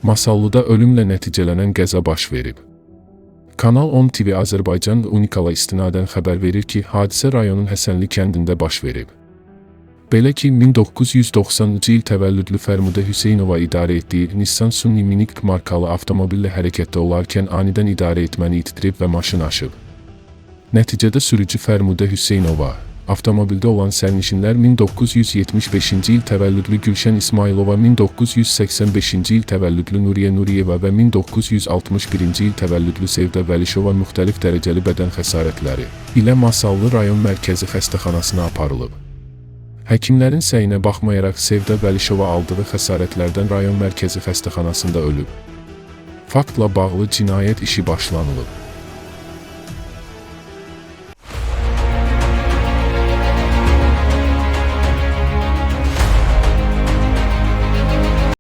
Masallıda ölümlə nəticələnən qəza baş verib. Kanal 10 TV Azərbaycan Unikala istinadən xəbər verir ki, hadisə rayonun Həsənli kəndində baş verib. Belə ki, 1990-cı il təvəllüdlü Fərmudə Hüseynova idarə etdiyi Nissan Sunny Minik markalı avtomobillə hərəkətdə olarkən anidən idarə etməni itirib və maşın aşıb. Nəticədə sürücü Fərmudə Hüseynova, avtomobildə olan sərnişinlər 1975-ci il təvəllüdlü Gülşən İsmailova, 1985-ci il təvəllüdlü Nuriyə Nuriyeva və 1961-ci il təvəllüdlü Sevdə Vəlişova müxtəlif dərəcəli bədən xəsarətləri ilə Masallı rayon mərkəzi xəstəxanasına aparılıb. Həkimlərin səyinə baxmayaraq Sevdə Vəlişova aldığı xəsarətlərdən rayon mərkəzi xəstəxanasında ölüb. Faktla bağlı cinayət işi başlanılıb.